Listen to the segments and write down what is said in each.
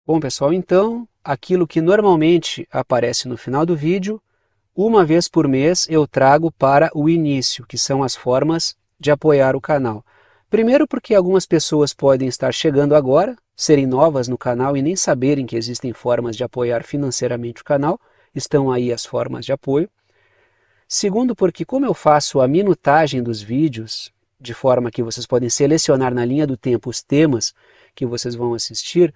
Bom, pessoal, então, aquilo que normalmente aparece no final do vídeo, uma vez por mês eu trago para o início, que são as formas de apoiar o canal. Primeiro porque algumas pessoas podem estar chegando agora, serem novas no canal e nem saberem que existem formas de apoiar financeiramente o canal, estão aí as formas de apoio. Segundo porque como eu faço a minutagem dos vídeos, de forma que vocês podem selecionar na linha do tempo os temas que vocês vão assistir,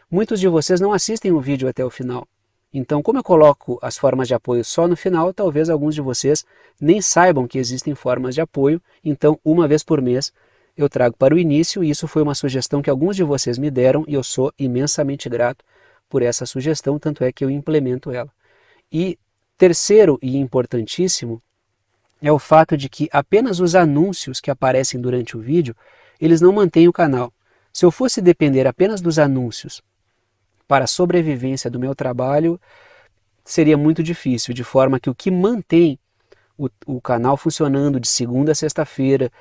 muitos de vocês não assistem o vídeo até o final. Então, como eu coloco as formas de apoio só no final, talvez alguns de vocês nem saibam que existem formas de apoio. Então, uma vez por mês, eu trago para o início, e isso foi uma sugestão que alguns de vocês me deram, e eu sou imensamente grato por essa sugestão, tanto é que eu implemento ela. E terceiro e importantíssimo é o fato de que apenas os anúncios que aparecem durante o vídeo, eles não mantêm o canal. Se eu fosse depender apenas dos anúncios para a sobrevivência do meu trabalho, seria muito difícil, de forma que o que mantém o canal funcionando de segunda a sexta-feira,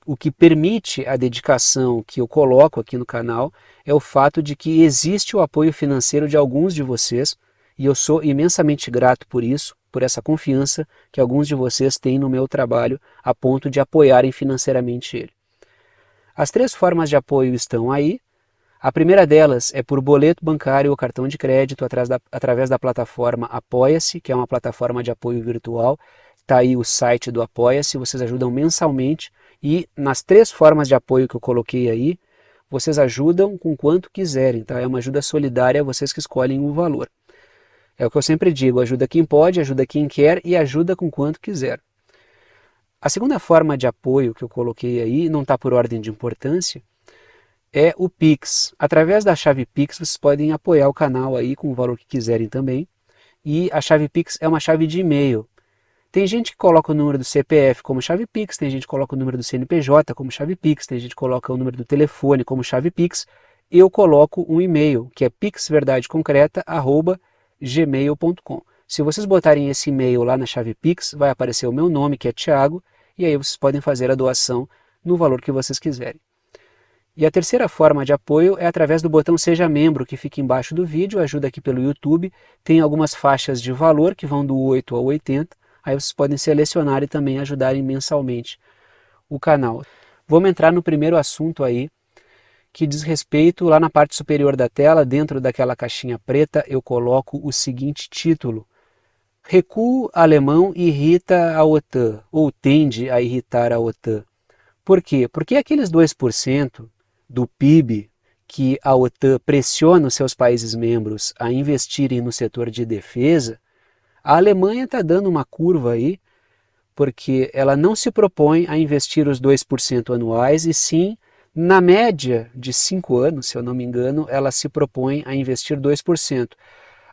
o que permite a dedicação que eu coloco aqui no canal, é o fato de que existe o apoio financeiro de alguns de vocês, e eu sou imensamente grato por isso, por essa confiança que alguns de vocês têm no meu trabalho, a ponto de apoiarem financeiramente ele. As três formas de apoio estão aí. A primeira delas é por boleto bancário ou cartão de crédito através da plataforma Apoia-se, que é uma plataforma de apoio virtual. Está aí o site do Apoia-se, vocês ajudam mensalmente e nas três formas de apoio que eu coloquei aí, vocês ajudam com quanto quiserem, tá? É uma ajuda solidária, vocês que escolhem o valor. É o que eu sempre digo, ajuda quem pode, ajuda quem quer e ajuda com quanto quiser. A segunda forma de apoio que eu coloquei aí, não está por ordem de importância, é o Pix. Através da chave Pix vocês podem apoiar o canal aí com o valor que quiserem também. E a chave Pix é uma chave de e-mail. Tem gente que coloca o número do CPF como chave Pix, tem gente que coloca o número do CNPJ como chave Pix, tem gente que coloca o número do telefone como chave Pix. Eu coloco um e-mail, que é pixverdadeconcreta@gmail.com. Se vocês botarem esse e-mail lá na chave Pix, vai aparecer o meu nome, que é Thiago, e aí vocês podem fazer a doação no valor que vocês quiserem. E a terceira forma de apoio é através do botão Seja Membro, que fica embaixo do vídeo, ajuda aqui pelo YouTube. Tem algumas faixas de valor que vão do 8 ao 80, aí vocês podem selecionar e também ajudarem mensalmente o canal. Vamos entrar no primeiro assunto aí, que diz respeito lá na parte superior da tela, dentro daquela caixinha preta, eu coloco o seguinte título: Recuo alemão irrita a OTAN, ou tende a irritar a OTAN. Por quê? Porque aqueles 2% do PIB que a OTAN pressiona os seus países membros a investirem no setor de defesa, a Alemanha está dando uma curva aí, porque ela não se propõe a investir os 2% anuais, e sim, na média de 5 anos, se eu não me engano, ela se propõe a investir 2%.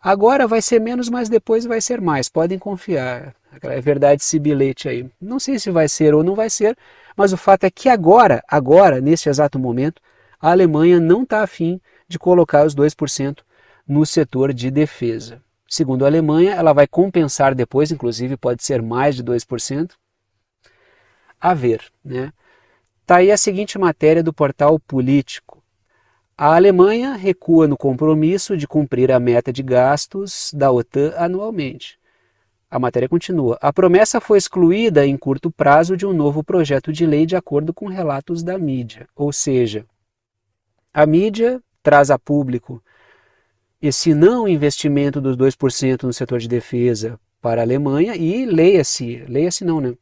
Agora vai ser menos, mas depois vai ser mais, podem confiar. É verdade esse bilhete aí. Não sei se vai ser ou não vai ser, mas o fato é que agora, nesse exato momento, a Alemanha não está afim de colocar os 2% no setor de defesa. Segundo a Alemanha, ela vai compensar depois, inclusive pode ser mais de 2%. A ver, né? Está aí a seguinte matéria do portal Político. A Alemanha recua no compromisso de cumprir a meta de gastos da OTAN anualmente. A matéria continua. A promessa foi excluída em curto prazo de um novo projeto de lei de acordo com relatos da mídia. Ou seja, a mídia traz a público esse não investimento dos 2% no setor de defesa para a Alemanha e leia-se não, né?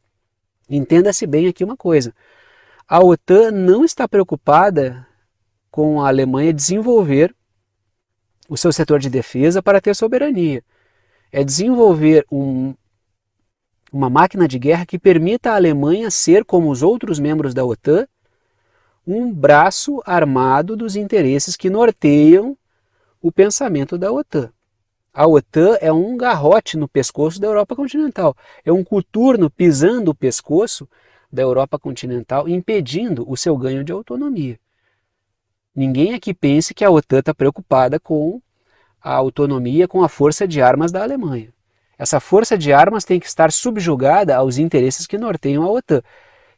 Entenda-se bem aqui uma coisa. A OTAN não está preocupada com a Alemanha desenvolver o seu setor de defesa para ter soberania. É desenvolver uma máquina de guerra que permita à Alemanha ser, como os outros membros da OTAN, um braço armado dos interesses que norteiam o pensamento da OTAN. A OTAN é um garrote no pescoço da Europa continental, é um coturno pisando o pescoço da Europa continental, impedindo o seu ganho de autonomia. Ninguém aqui pense que a OTAN está preocupada com a autonomia, com a força de armas da Alemanha. Essa força de armas tem que estar subjugada aos interesses que norteiam a OTAN,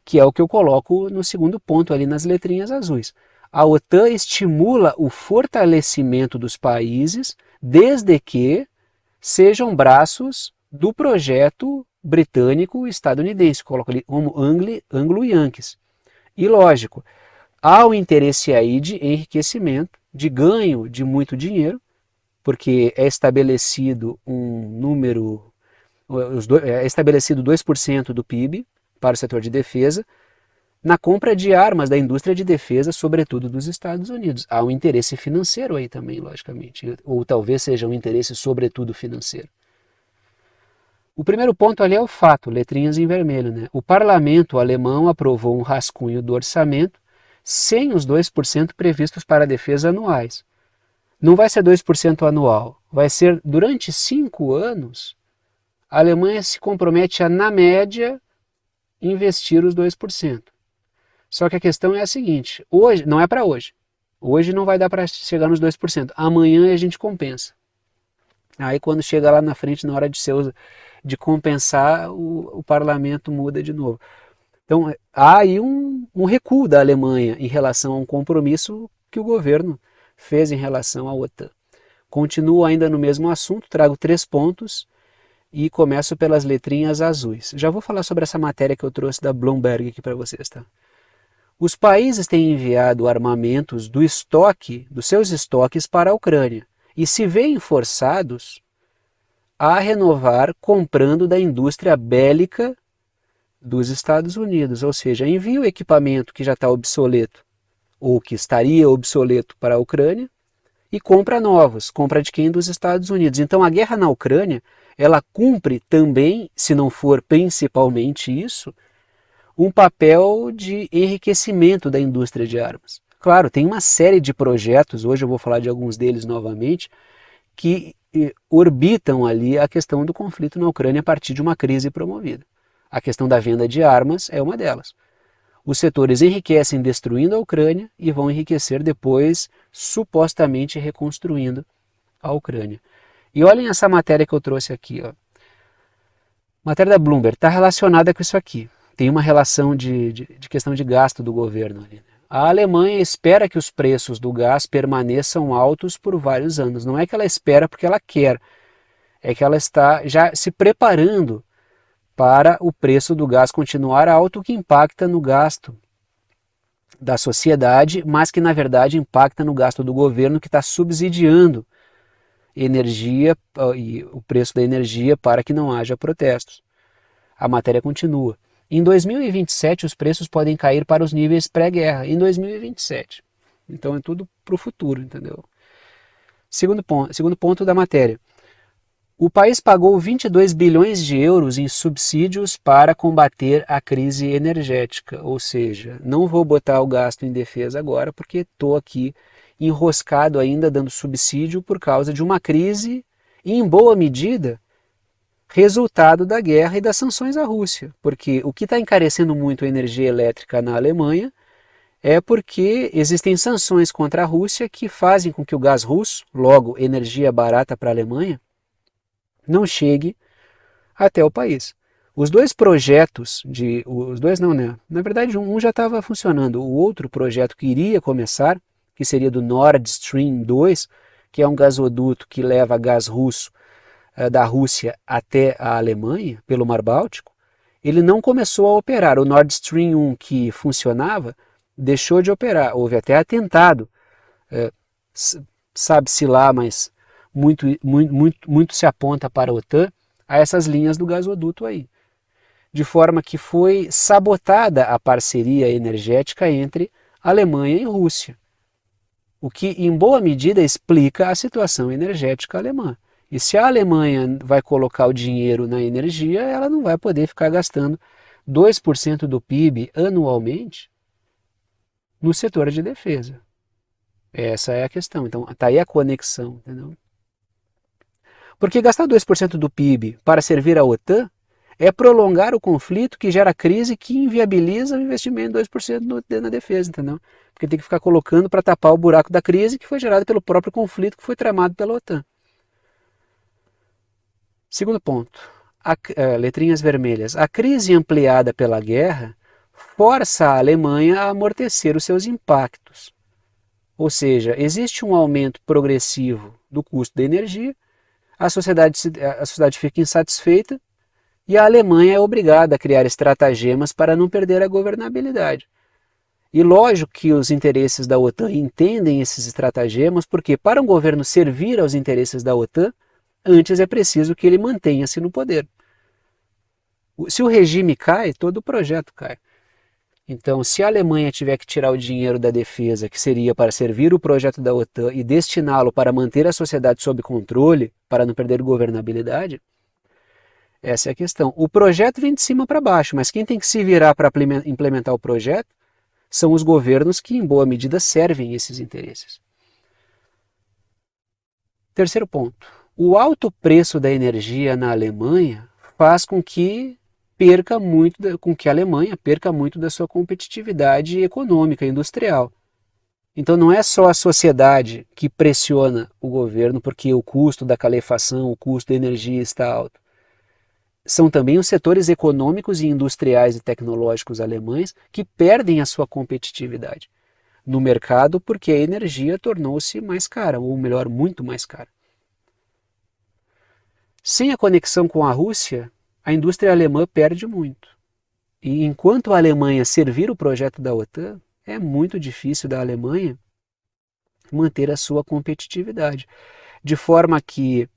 que é o que eu coloco no segundo ponto ali nas letrinhas azuis. A OTAN estimula o fortalecimento dos países desde que sejam braços do projeto britânico-estadunidense, coloca ali como anglo-yankees. E lógico, há um interesse aí de enriquecimento, de ganho de muito dinheiro, porque é estabelecido um número, é estabelecido 2% do PIB para o setor de defesa, na compra de armas da indústria de defesa, sobretudo dos Estados Unidos. Há um interesse financeiro aí também, logicamente, ou talvez seja um interesse sobretudo financeiro. O primeiro ponto ali é o fato, letrinhas em vermelho, né? O parlamento alemão aprovou um rascunho do orçamento sem os 2% previstos para a defesa anuais. Não vai ser 2% anual, vai ser durante 5 anos, a Alemanha se compromete a, na média, investir os 2%. Só que a questão é a seguinte, hoje, não é para hoje. Hoje não vai dar para chegar nos 2%. Amanhã a gente compensa. Aí quando chega lá na frente, na hora de compensar, o parlamento muda de novo. Então há aí um recuo da Alemanha em relação a um compromisso que o governo fez em relação à OTAN. Continuo ainda no mesmo assunto, trago 3 pontos e começo pelas letrinhas azuis. Já vou falar sobre essa matéria que eu trouxe da Bloomberg aqui para vocês, tá? Os países têm enviado armamentos dos seus estoques para a Ucrânia e se veem forçados a renovar comprando da indústria bélica dos Estados Unidos, ou seja, envia o equipamento que já está obsoleto ou que estaria obsoleto para a Ucrânia e compra novos, compra de quem? Dos Estados Unidos. Então a guerra na Ucrânia, ela cumpre também, se não for principalmente isso, um papel de enriquecimento da indústria de armas. Claro, tem uma série de projetos, hoje eu vou falar de alguns deles novamente, que orbitam ali a questão do conflito na Ucrânia a partir de uma crise promovida. A questão da venda de armas é uma delas. Os setores enriquecem destruindo a Ucrânia e vão enriquecer depois, supostamente reconstruindo a Ucrânia. E olhem essa matéria que eu trouxe aqui. Ó. Matéria da Bloomberg, está relacionada com isso aqui. Tem uma relação de questão de gasto do governo ali. A Alemanha espera que os preços do gás permaneçam altos por vários anos. Não é que ela espera porque ela quer, é que ela está já se preparando para o preço do gás continuar alto, o que impacta no gasto da sociedade, mas que na verdade impacta no gasto do governo que está subsidiando energia e o preço da energia para que não haja protestos. A matéria continua. Em 2027 os preços podem cair para os níveis pré-guerra, em 2027. Então é tudo para o futuro, entendeu? Segundo ponto da matéria. O país pagou 22 bilhões de euros em subsídios para combater a crise energética, ou seja, não vou botar o gasto em defesa agora porque estou aqui enroscado ainda dando subsídio por causa de uma crise, e em boa medida, resultado da guerra e das sanções à Rússia, porque o que está encarecendo muito a energia elétrica na Alemanha é porque existem sanções contra a Rússia que fazem com que o gás russo, logo energia barata para a Alemanha, não chegue até o país. Os dois projetos, os dois não, né? Na verdade um já estava funcionando, o outro projeto que iria começar, que seria do Nord Stream 2, que é um gasoduto que leva gás russo da Rússia até a Alemanha, pelo Mar Báltico, ele não começou a operar. O Nord Stream 1 que funcionava, deixou de operar. Houve até atentado, sabe-se lá, mas muito se aponta para a OTAN, a essas linhas do gasoduto aí. De forma que foi sabotada a parceria energética entre Alemanha e Rússia. O que, em boa medida, explica a situação energética alemã. E se a Alemanha vai colocar o dinheiro na energia, ela não vai poder ficar gastando 2% do PIB anualmente no setor de defesa. Essa é a questão. Então, está aí a conexão, entendeu? Porque gastar 2% do PIB para servir a OTAN é prolongar o conflito que gera crise que inviabiliza o investimento de 2% na defesa, entendeu? Porque tem que ficar colocando para tapar o buraco da crise que foi gerado pelo próprio conflito que foi tramado pela OTAN. Segundo ponto, letrinhas vermelhas. A crise ampliada pela guerra força a Alemanha a amortecer os seus impactos. Ou seja, existe um aumento progressivo do custo da energia, a sociedade fica insatisfeita e a Alemanha é obrigada a criar estratagemas para não perder a governabilidade. E lógico que os interesses da OTAN entendem esses estratagemas, porque para um governo servir aos interesses da OTAN, antes é preciso que ele mantenha-se no poder. Se o regime cai, todo o projeto cai. Então, se a Alemanha tiver que tirar o dinheiro da defesa, que seria para servir o projeto da OTAN, e destiná-lo para manter a sociedade sob controle, para não perder governabilidade, essa é a questão. O projeto vem de cima para baixo, mas quem tem que se virar para implementar o projeto são os governos que, em boa medida, servem esses interesses. Terceiro ponto. O alto preço da energia na Alemanha faz com que a Alemanha perca muito da sua competitividade econômica e industrial. Então não é só a sociedade que pressiona o governo porque o custo da calefação, o custo da energia está alto. São também os setores econômicos e industriais e tecnológicos alemães que perdem a sua competitividade no mercado porque a energia tornou-se mais cara, ou melhor, muito mais cara. Sem a conexão com a Rússia, a indústria alemã perde muito. E enquanto a Alemanha servir o projeto da OTAN, é muito difícil da Alemanha manter a sua competitividade. De forma que,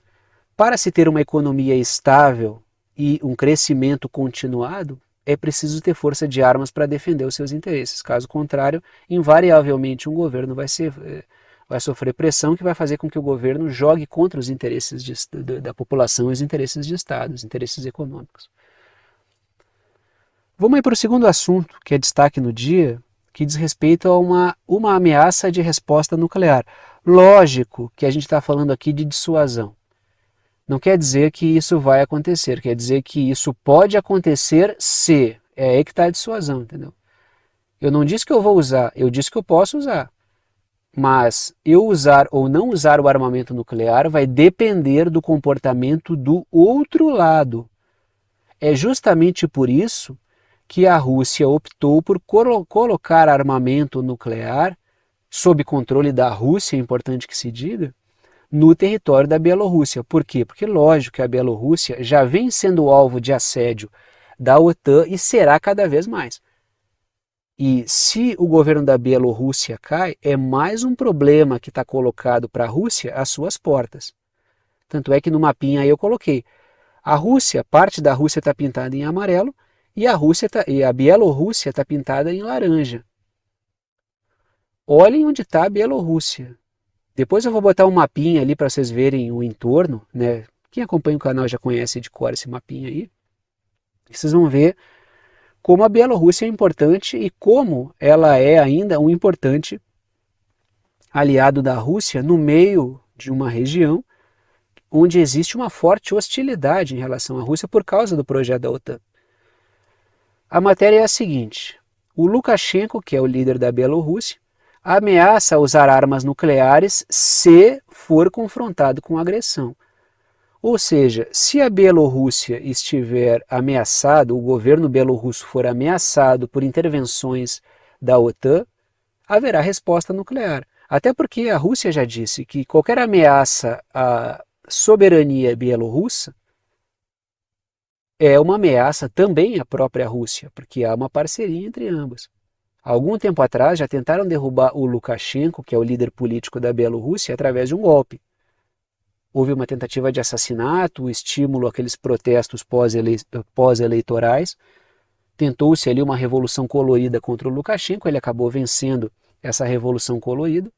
para se ter uma economia estável e um crescimento continuado, é preciso ter força de armas para defender os seus interesses. Caso contrário, invariavelmente um governo vai sofrer pressão que vai fazer com que o governo jogue contra os interesses da população e os interesses de Estado, os interesses econômicos. Vamos aí para o segundo assunto, que é destaque no dia, que diz respeito a uma ameaça de resposta nuclear. Lógico que a gente está falando aqui de dissuasão. Não quer dizer que isso vai acontecer, quer dizer que isso pode acontecer se. É aí que está a dissuasão, entendeu? Eu não disse que eu vou usar, eu disse que eu posso usar. Mas eu usar ou não usar o armamento nuclear vai depender do comportamento do outro lado. É justamente por isso que a Rússia optou por colocar armamento nuclear sob controle da Rússia, é importante que se diga, no território da Bielorrússia. Por quê? Porque lógico que a Bielorrússia já vem sendo alvo de assédio da OTAN e será cada vez mais. E se o governo da Bielorrússia cai, é mais um problema que está colocado para a Rússia às suas portas. Tanto é que no mapinha aí eu coloquei, parte da Rússia está pintada em amarelo e a Bielorrússia está pintada em laranja. Olhem onde está a Bielorrússia. Depois eu vou botar um mapinha ali para vocês verem o entorno, né? Quem acompanha o canal já conhece de cor esse mapinha aí. E vocês vão ver como a Bielorrússia é importante e como ela é ainda um importante aliado da Rússia no meio de uma região onde existe uma forte hostilidade em relação à Rússia por causa do projeto da OTAN. A matéria é a seguinte: o Lukashenko, que é o líder da Bielorrússia, ameaça usar armas nucleares se for confrontado com agressão. Ou seja, se a Bielorrússia estiver ameaçado, o governo bielorrusso for ameaçado por intervenções da OTAN, haverá resposta nuclear. Até porque a Rússia já disse que qualquer ameaça à soberania bielorrussa é uma ameaça também à própria Rússia, porque há uma parceria entre ambas. Há algum tempo atrás já tentaram derrubar o Lukashenko, que é o líder político da Bielorrússia, através de um golpe. Houve uma tentativa de assassinato, estímulo àqueles protestos pós-eleitorais. Tentou-se ali uma revolução colorida contra o Lukashenko, ele acabou vencendo essa revolução colorida.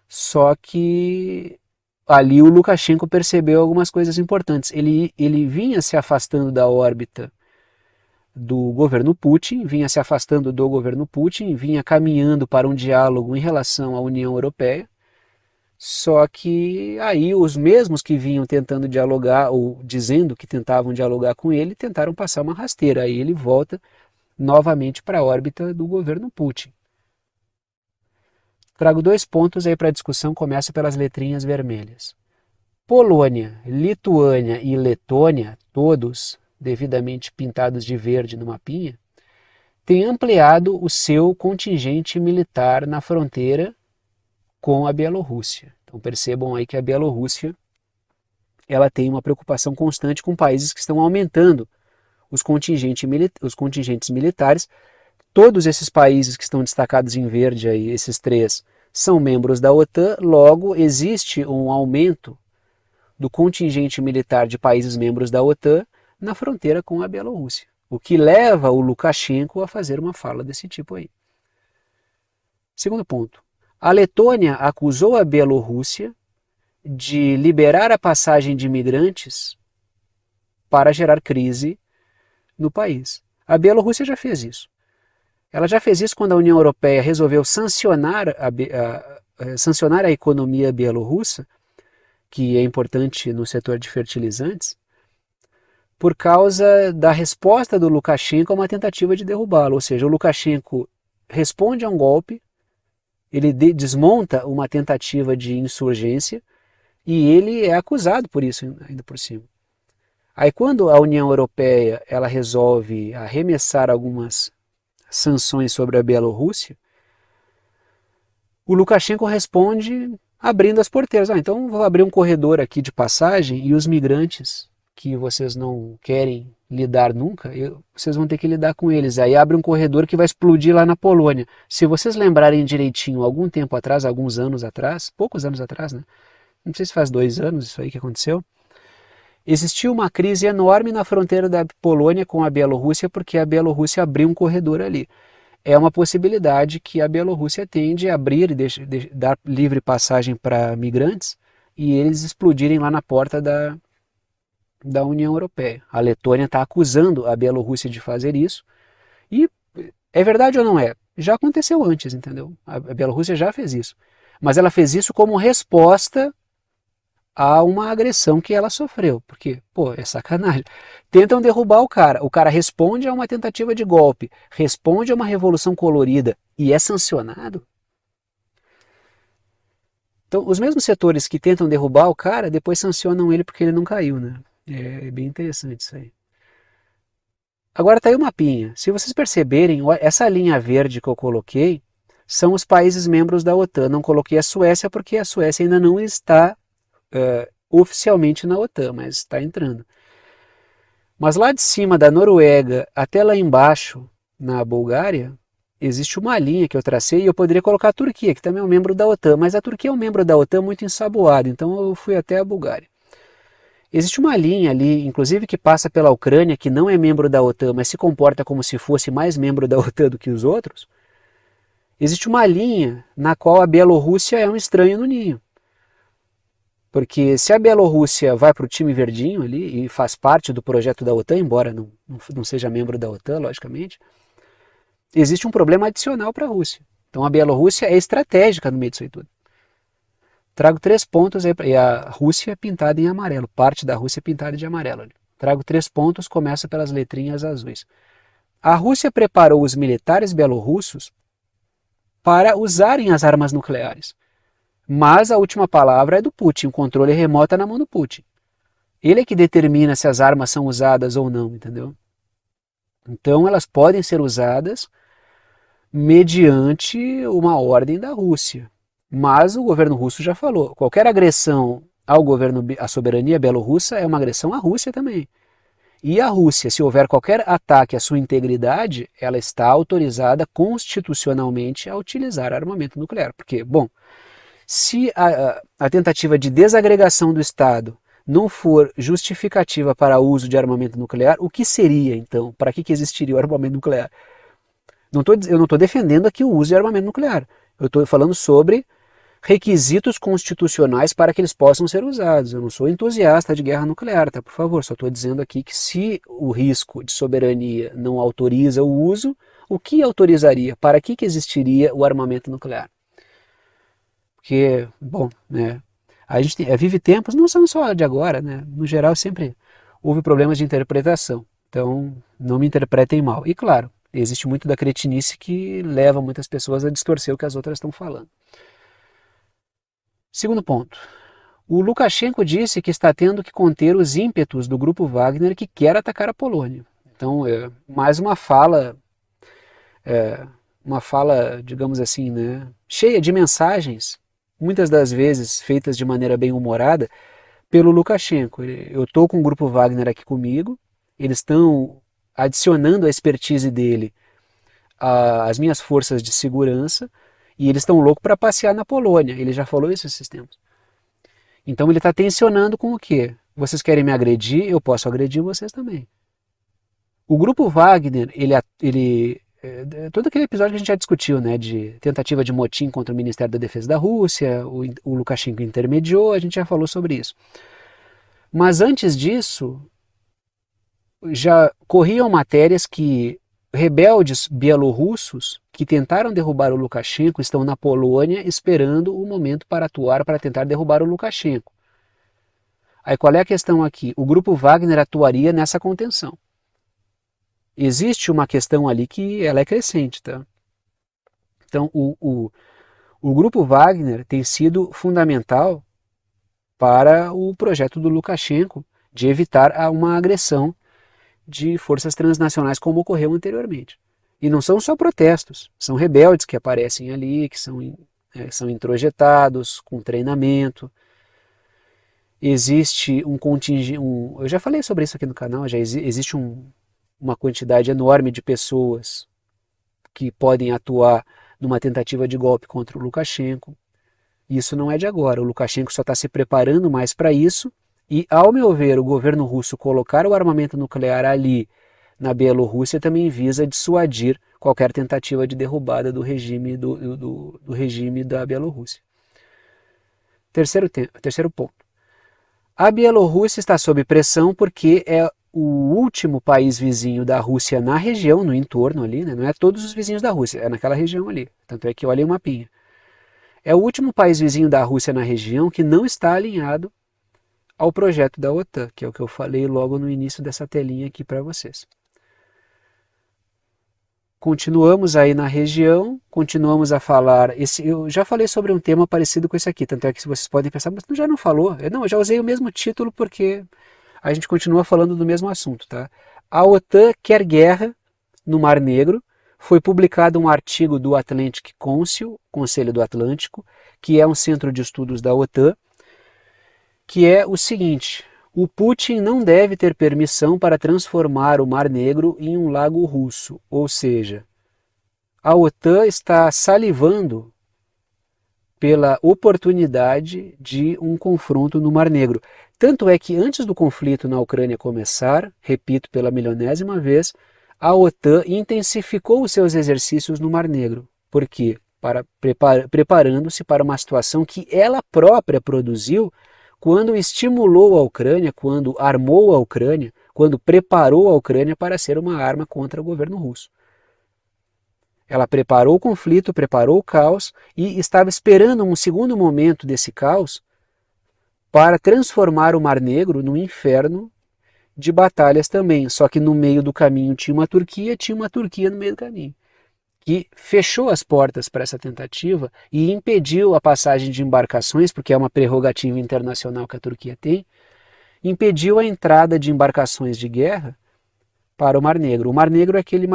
Só que ali o Lukashenko percebeu algumas coisas importantes. Ele vinha se afastando da órbita do governo Putin, vinha caminhando para um diálogo em relação à União Europeia. Só que aí os mesmos que vinham tentando dialogar, ou dizendo que tentavam dialogar com ele, tentaram passar uma rasteira. Aí ele volta novamente para a órbita do governo Putin. Trago 2 pontos aí para a discussão, começa pelas letrinhas vermelhas. Polônia, Lituânia e Letônia, todos devidamente pintados de verde no mapinha, têm ampliado o seu contingente militar na fronteira com a Bielorrússia. Então percebam aí que a Bielorrússia ela tem uma preocupação constante com países que estão aumentando os contingentes militares. Todos esses países que estão destacados em verde aí, esses três, são membros da OTAN, logo existe um aumento do contingente militar de países membros da OTAN na fronteira com a Bielorrússia, o que leva o Lukashenko a fazer uma fala desse tipo aí. Segundo ponto, a Letônia acusou a Bielorrússia de liberar a passagem de imigrantes para gerar crise no país. A Bielorrússia já fez isso. Ela já fez isso quando a União Europeia resolveu sancionar a economia bielorrussa, que é importante no setor de fertilizantes, por causa da resposta do Lukashenko a uma tentativa de derrubá-lo. Ou seja, o Lukashenko responde a um golpe, ele desmonta uma tentativa de insurgência e ele é acusado por isso ainda por cima. Aí quando a União Europeia ela resolve arremessar algumas sanções sobre a Bielorrússia, o Lukashenko responde abrindo as porteiras. Então vou abrir um corredor aqui de passagem e os migrantes que vocês não querem lidar nunca, vocês vão ter que lidar com eles. Aí abre um corredor que vai explodir lá na Polônia. Se vocês lembrarem direitinho, algum tempo atrás, alguns anos atrás, poucos anos atrás, né? Não sei se faz 2 anos isso aí que aconteceu, existiu uma crise enorme na fronteira da Polônia com a Bielorrússia porque a Bielorrússia abriu um corredor ali. É uma possibilidade que a Bielorrússia tem de abrir e dar livre passagem para migrantes e eles explodirem lá na porta da União Europeia. A Letônia está acusando a Bielorrússia de fazer isso e é verdade ou não é? Já aconteceu antes, entendeu? A Bielorrússia já fez isso. Mas ela fez isso como resposta a uma agressão que ela sofreu, porque, pô, é sacanagem. Tentam derrubar o cara responde a uma tentativa de golpe, responde a uma revolução colorida e é sancionado. Então, os mesmos setores que tentam derrubar o cara, depois sancionam ele porque ele não caiu, né? É bem interessante isso aí. Agora tá aí o mapinha. Se vocês perceberem, essa linha verde que eu coloquei são os países membros da OTAN. Não coloquei a Suécia porque a Suécia ainda não está oficialmente na OTAN, mas está entrando. Mas lá de cima da Noruega até lá embaixo, na Bulgária, existe uma linha que eu tracei e eu poderia colocar a Turquia, que também é um membro da OTAN, mas a Turquia é um membro da OTAN muito ensaboado, então eu fui até a Bulgária. Existe uma linha ali, inclusive que passa pela Ucrânia, que não é membro da OTAN, mas se comporta como se fosse mais membro da OTAN do que os outros. Existe uma linha na qual a Bielorrússia é um estranho no ninho. Porque se a Bielorrússia vai para o time verdinho ali e faz parte do projeto da OTAN, embora não seja membro da OTAN, logicamente, existe um problema adicional para a Rússia. Então a Bielorrússia é estratégica no meio disso aí tudo. Trago 3 pontos aí, e a Rússia é pintada em amarelo, parte da Rússia é pintada de amarelo. Ali. Trago 3 pontos, começa pelas letrinhas azuis. A Rússia preparou os militares bielorrussos para usarem as armas nucleares. Mas a última palavra é do Putin, o controle remoto é na mão do Putin. Ele é que determina se as armas são usadas ou não, entendeu? Então elas podem ser usadas mediante uma ordem da Rússia. Mas o governo russo já falou, qualquer agressão à soberania bielorrussa é uma agressão à Rússia também. E a Rússia, se houver qualquer ataque à sua integridade, ela está autorizada constitucionalmente a utilizar armamento nuclear. Porque, bom, se a tentativa de desagregação do Estado não for justificativa para o uso de armamento nuclear, o que seria então? Para que existiria o armamento nuclear? Eu não estou defendendo aqui o uso de armamento nuclear. Eu estou falando sobre requisitos constitucionais para que eles possam ser usados. Eu não sou entusiasta de guerra nuclear, tá? Por favor, só estou dizendo aqui que se o risco de soberania não autoriza o uso, o que autorizaria? Para que existiria o armamento nuclear? Porque, bom, né, a gente vive tempos, não são só de agora, né? No geral sempre houve problemas de interpretação. Então, não me interpretem mal. E claro, existe muito da cretinice que leva muitas pessoas a distorcer o que as outras estão falando. Segundo ponto. O Lukashenko disse que está tendo que conter os ímpetos do grupo Wagner que quer atacar a Polônia. Então, mais uma fala, digamos assim, né, cheia de mensagens muitas das vezes feitas de maneira bem humorada, pelo Lukashenko. Eu estou com o Grupo Wagner aqui comigo, eles estão adicionando a expertise dele às minhas forças de segurança, e eles estão loucos para passear na Polônia, ele já falou isso esses tempos. Então ele está tensionando com o quê? Vocês querem me agredir, eu posso agredir vocês também. O Grupo Wagner, todo aquele episódio que a gente já discutiu, né, de tentativa de motim contra o Ministério da Defesa da Rússia, o Lukashenko intermediou, a gente já falou sobre isso. Mas antes disso, já corriam matérias que rebeldes bielorrussos que tentaram derrubar o Lukashenko estão na Polônia esperando o momento para atuar para tentar derrubar o Lukashenko. Aí qual é a questão aqui? O Grupo Wagner atuaria nessa contenção. Existe uma questão ali que ela é crescente, tá? Então o Grupo Wagner tem sido fundamental para o projeto do Lukashenko de evitar uma agressão de forças transnacionais como ocorreu anteriormente. E não são só protestos, são rebeldes que aparecem ali, que são introjetados com treinamento. Existe um contingente, eu já falei sobre isso aqui no canal, já existe uma quantidade enorme de pessoas que podem atuar numa tentativa de golpe contra o Lukashenko. Isso não é de agora, o Lukashenko só está se preparando mais para isso, e, ao meu ver, o governo russo colocar o armamento nuclear ali na Bielorrússia também visa dissuadir qualquer tentativa de derrubada do regime, do regime da Bielorrússia. Terceiro ponto. A Bielorrússia está sob pressão porque é o último país vizinho da Rússia na região, no entorno ali, né? Não é todos os vizinhos da Rússia, é naquela região ali. Tanto é que olhem o mapinha. É o último país vizinho da Rússia na região que não está alinhado ao projeto da OTAN, que é o que eu falei logo no início dessa telinha aqui para vocês. Continuamos aí na região, continuamos a falar, eu já falei sobre um tema parecido com esse aqui, tanto é que vocês podem pensar, mas tu já não falou? Eu já usei o mesmo título porque a gente continua falando do mesmo assunto, tá? A OTAN quer guerra no Mar Negro. Foi publicado um artigo do Atlantic Council, Conselho do Atlântico, que é um centro de estudos da OTAN, que é o seguinte: o Putin não deve ter permissão para transformar o Mar Negro em um lago russo, ou seja, a OTAN está salivando pela oportunidade de um confronto no Mar Negro. Tanto é que antes do conflito na Ucrânia começar, repito pela milionésima vez, a OTAN intensificou os seus exercícios no Mar Negro. Por quê? Preparando-se para uma situação que ela própria produziu quando estimulou a Ucrânia, quando armou a Ucrânia, quando preparou a Ucrânia para ser uma arma contra o governo russo. Ela preparou o conflito, preparou o caos e estava esperando um segundo momento desse caos para transformar o Mar Negro num inferno de batalhas também. Só que no meio do caminho tinha uma Turquia no meio do caminho, que fechou as portas para essa tentativa e impediu a passagem de embarcações, porque é uma prerrogativa internacional que a Turquia tem, impediu a entrada de embarcações de guerra para o Mar Negro. O Mar Negro é aquele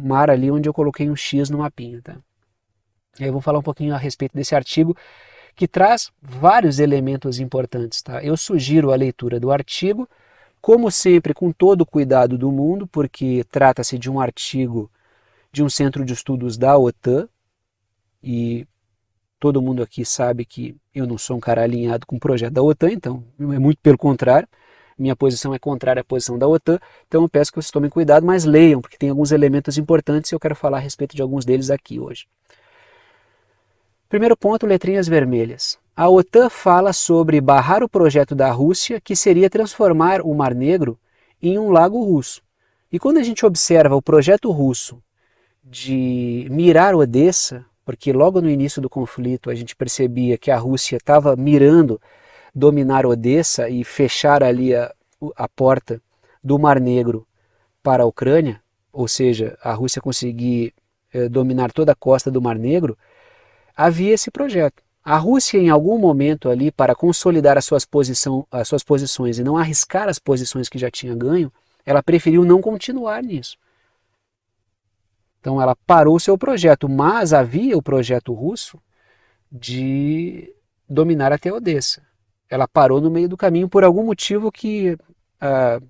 mar ali onde eu coloquei um X no mapinha. Tá? Aí eu vou falar um pouquinho a respeito desse artigo, que traz vários elementos importantes. Tá? Eu sugiro a leitura do artigo, como sempre, com todo o cuidado do mundo, porque trata-se de um artigo de um centro de estudos da OTAN, e todo mundo aqui sabe que eu não sou um cara alinhado com o projeto da OTAN, então é muito pelo contrário, minha posição é contrária à posição da OTAN, então eu peço que vocês tomem cuidado, mas leiam, porque tem alguns elementos importantes e eu quero falar a respeito de alguns deles aqui hoje. Primeiro ponto, letrinhas vermelhas. A OTAN fala sobre barrar o projeto da Rússia, que seria transformar o Mar Negro em um lago russo. E quando a gente observa o projeto russo de mirar Odessa, porque logo no início do conflito a gente percebia que a Rússia estava mirando dominar Odessa e fechar ali a porta do Mar Negro para a Ucrânia, ou seja, a Rússia conseguir dominar toda a costa do Mar Negro, havia esse projeto. A Rússia, em algum momento ali, para consolidar as suas posições e não arriscar as posições que já tinha ganho, ela preferiu não continuar nisso. Então ela parou o seu projeto, mas havia o projeto russo de dominar até Odessa. Ela parou no meio do caminho por algum motivo que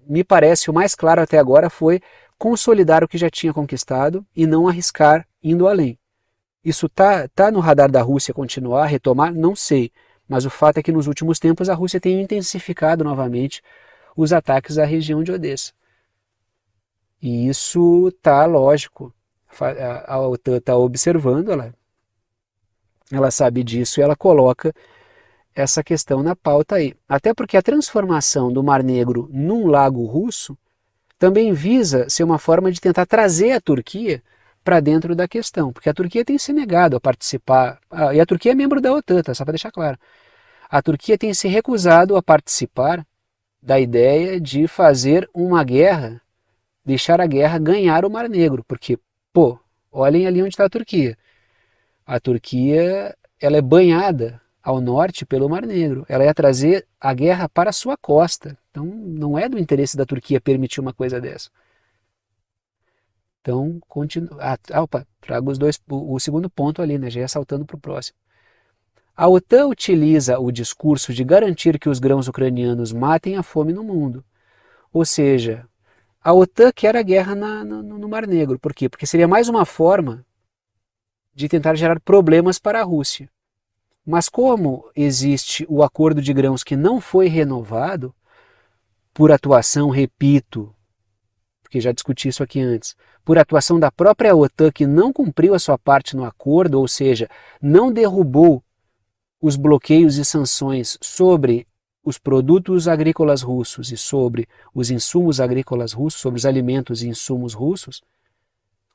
me parece o mais claro até agora foi consolidar o que já tinha conquistado e não arriscar indo além. Isso tá no radar da Rússia continuar, retomar? Não sei. Mas o fato é que nos últimos tempos a Rússia tem intensificado novamente os ataques à região de Odessa. E isso tá lógico. A OTAN está observando, ela sabe disso e ela coloca essa questão na pauta aí. Até porque a transformação do Mar Negro num lago russo também visa ser uma forma de tentar trazer a Turquia para dentro da questão, porque a Turquia tem se negado a participar, e a Turquia é membro da OTAN, tá? Só para deixar claro. A Turquia tem se recusado a participar da ideia de fazer uma guerra, deixar a guerra ganhar o Mar Negro, porque, pô, olhem ali onde está a Turquia. A Turquia, ela é banhada ao norte pelo Mar Negro. Ela ia trazer a guerra para a sua costa. Então, não é do interesse da Turquia permitir uma coisa dessa. Então, trago o segundo ponto ali, né? Já ia saltando para o próximo. A OTAN utiliza o discurso de garantir que os grãos ucranianos matem a fome no mundo. Ou seja, a OTAN quer a guerra no Mar Negro. Por quê? Porque seria mais uma forma de tentar gerar problemas para a Rússia. Mas como existe o acordo de grãos que não foi renovado, por atuação, repito, porque já discuti isso aqui antes, por atuação da própria OTAN que não cumpriu a sua parte no acordo, ou seja, não derrubou os bloqueios e sanções sobre os produtos agrícolas russos e sobre os insumos agrícolas russos, sobre os alimentos e insumos russos,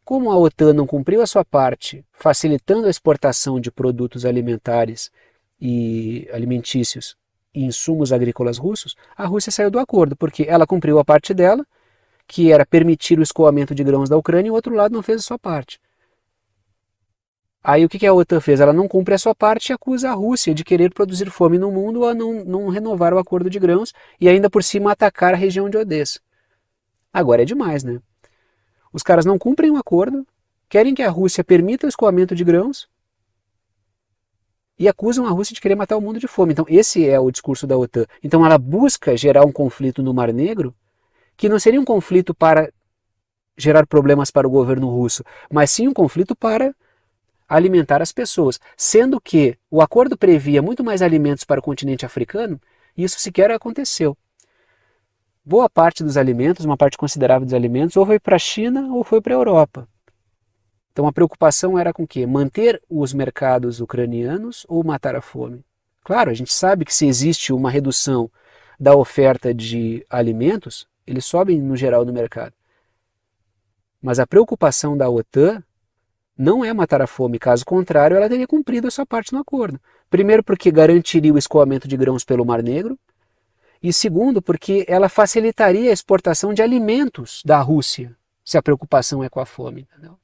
como a OTAN não cumpriu a sua parte, facilitando a exportação de produtos alimentares e alimentícios e insumos agrícolas russos, a Rússia saiu do acordo, porque ela cumpriu a parte dela, que era permitir o escoamento de grãos da Ucrânia, e o outro lado não fez a sua parte. Aí o que a OTAN fez? Ela não cumpre a sua parte e acusa a Rússia de querer produzir fome no mundo ou a não renovar o acordo de grãos e ainda por cima atacar a região de Odessa. Agora é demais, né? Os caras não cumprem o acordo, querem que a Rússia permita o escoamento de grãos e acusam a Rússia de querer matar o mundo de fome. Então esse é o discurso da OTAN. Então ela busca gerar um conflito no Mar Negro que não seria um conflito para gerar problemas para o governo russo, mas sim um conflito para alimentar as pessoas, sendo que o acordo previa muito mais alimentos para o continente africano, e isso sequer aconteceu. Boa parte dos alimentos, uma parte considerável dos alimentos, ou foi para a China ou foi para a Europa. Então a preocupação era com o quê? Manter os mercados ucranianos ou matar a fome? Claro, a gente sabe que se existe uma redução da oferta de alimentos, eles sobem no geral no mercado. Mas a preocupação da OTAN não é matar a fome, caso contrário, ela teria cumprido a sua parte no acordo. Primeiro, porque garantiria o escoamento de grãos pelo Mar Negro, e segundo, porque ela facilitaria a exportação de alimentos da Rússia, se a preocupação é com a fome. Entendeu?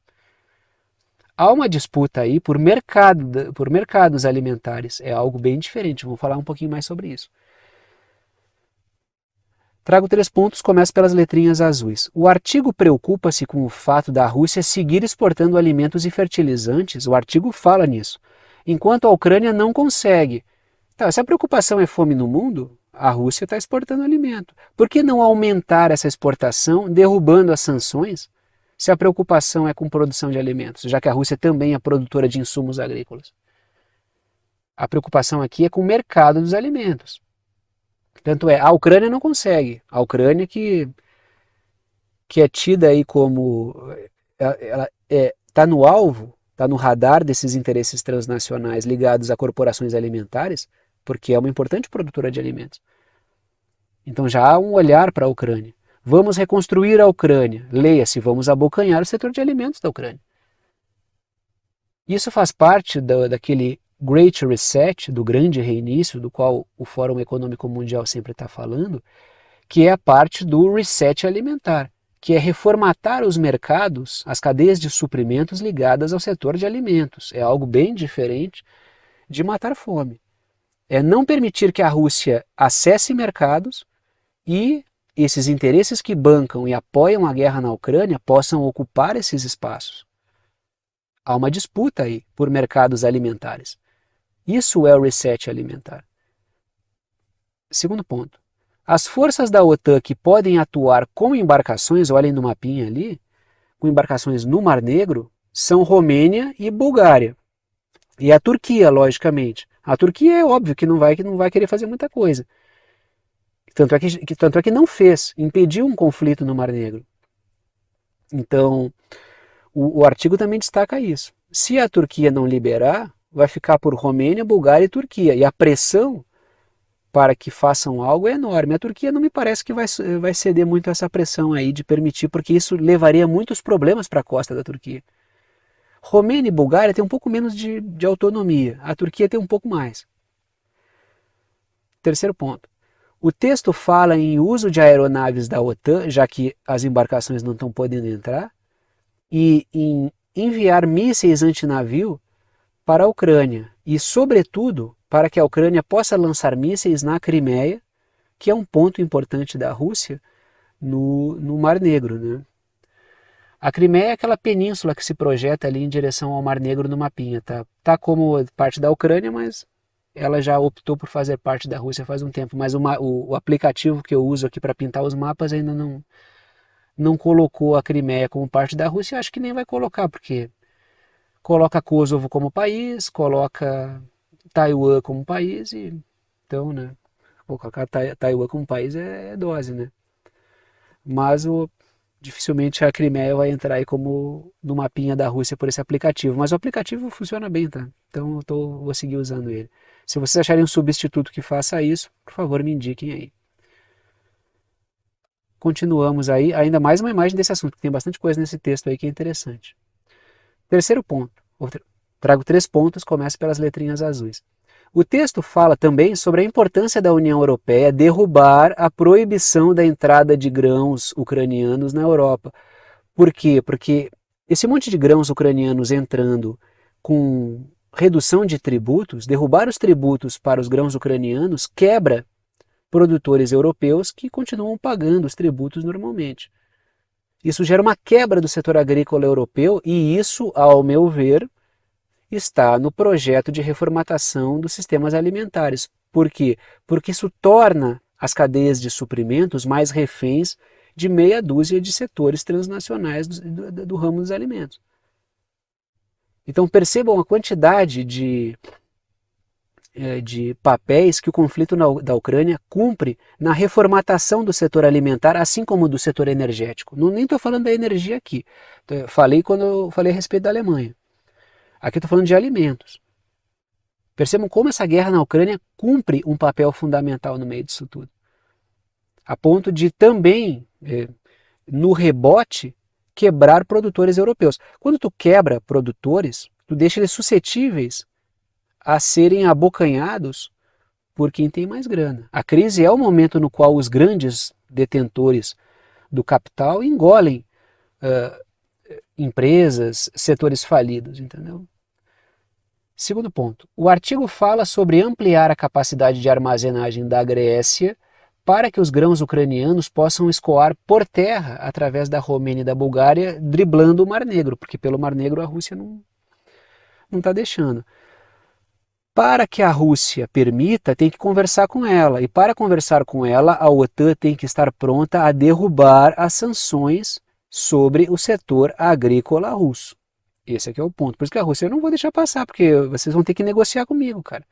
Há uma disputa aí por mercados alimentares, é algo bem diferente, vamos falar um pouquinho mais sobre isso. Trago 3 pontos, começo pelas letrinhas azuis. O artigo preocupa-se com o fato da Rússia seguir exportando alimentos e fertilizantes, o artigo fala nisso, enquanto a Ucrânia não consegue. Tá, se a preocupação é fome no mundo, a Rússia está exportando alimento. Por que não aumentar essa exportação, derrubando as sanções, se a preocupação é com produção de alimentos, já que a Rússia também é produtora de insumos agrícolas? A preocupação aqui é com o mercado dos alimentos. Tanto é, a Ucrânia não consegue. A Ucrânia que é tida aí como... ela está no alvo, está no radar desses interesses transnacionais ligados a corporações alimentares, porque é uma importante produtora de alimentos. Então já há um olhar para a Ucrânia. Vamos reconstruir a Ucrânia. Leia-se, vamos abocanhar o setor de alimentos da Ucrânia. Isso faz parte daquele Great Reset, do grande reinício, do qual o Fórum Econômico Mundial sempre está falando, que é a parte do reset alimentar, que é reformatar os mercados, as cadeias de suprimentos ligadas ao setor de alimentos. É algo bem diferente de matar fome. É não permitir que a Rússia acesse mercados e esses interesses que bancam e apoiam a guerra na Ucrânia possam ocupar esses espaços. Há uma disputa aí por mercados alimentares. Isso é o reset alimentar. Segundo ponto. As forças da OTAN que podem atuar com embarcações, olhem no mapinha ali, com embarcações no Mar Negro, são Romênia e Bulgária. E a Turquia, logicamente. A Turquia é óbvio que não vai querer fazer muita coisa. Tanto é que não fez, impediu um conflito no Mar Negro. Então, o artigo também destaca isso. Se a Turquia não liberar, vai ficar por Romênia, Bulgária e Turquia. E a pressão para que façam algo é enorme. A Turquia não me parece que vai ceder muito a essa pressão aí de permitir, porque isso levaria muitos problemas para a costa da Turquia. Romênia e Bulgária têm um pouco menos de autonomia, a Turquia tem um pouco mais. Terceiro ponto. O texto fala em uso de aeronaves da OTAN, já que as embarcações não estão podendo entrar, e em enviar mísseis antinavio para a Ucrânia, e sobretudo para que a Ucrânia possa lançar mísseis na Crimeia, que é um ponto importante da Rússia no Mar Negro, né? A Crimeia é aquela península que se projeta ali em direção ao Mar Negro no mapinha, tá? Tá como parte da Ucrânia, mas ela já optou por fazer parte da Rússia faz um tempo. Mas o aplicativo que eu uso aqui para pintar os mapas ainda não colocou a Crimeia como parte da Rússia. Acho que nem vai colocar, porque coloca Kosovo como país, coloca Taiwan como país, e então, né? Colocar Taiwan como país é dose, né? Mas dificilmente a Crimeia vai entrar aí como no mapinha da Rússia por esse aplicativo. Mas o aplicativo funciona bem, tá? Então vou seguir usando ele. Se vocês acharem um substituto que faça isso, por favor me indiquem aí. Continuamos aí, ainda mais uma imagem desse assunto, que tem bastante coisa nesse texto aí que é interessante. Terceiro ponto. Trago 3 pontos, começo pelas letrinhas azuis. O texto fala também sobre a importância da União Europeia derrubar a proibição da entrada de grãos ucranianos na Europa. Por quê? Porque esse monte de grãos ucranianos entrando com redução de tributos, derrubar os tributos para os grãos ucranianos, quebra produtores europeus que continuam pagando os tributos normalmente. Isso gera uma quebra do setor agrícola europeu e isso, ao meu ver, está no projeto de reformatação dos sistemas alimentares. Por quê? Porque isso torna as cadeias de suprimentos mais reféns de meia dúzia de setores transnacionais do ramo dos alimentos. Então percebam a quantidade de papéis que o conflito da Ucrânia cumpre na reformatação do setor alimentar, assim como do setor energético. Nem estou falando da energia aqui, falei quando eu falei a respeito da Alemanha. Aqui estou falando de alimentos. Percebam como essa guerra na Ucrânia cumpre um papel fundamental no meio disso tudo. A ponto de também, no rebote, quebrar produtores europeus. Quando tu quebra produtores, tu deixa eles suscetíveis a serem abocanhados por quem tem mais grana. A crise é o momento no qual os grandes detentores do capital engolem empresas, setores falidos, entendeu? Segundo ponto, o artigo fala sobre ampliar a capacidade de armazenagem da Grécia para que os grãos ucranianos possam escoar por terra através da Romênia e da Bulgária, driblando o Mar Negro, porque pelo Mar Negro a Rússia não está deixando. Para que a Rússia permita, tem que conversar com ela, e para conversar com ela, a OTAN tem que estar pronta a derrubar as sanções sobre o setor agrícola russo. Esse aqui é o ponto. Por isso que a Rússia eu não vou deixar passar, porque vocês vão ter que negociar comigo, cara.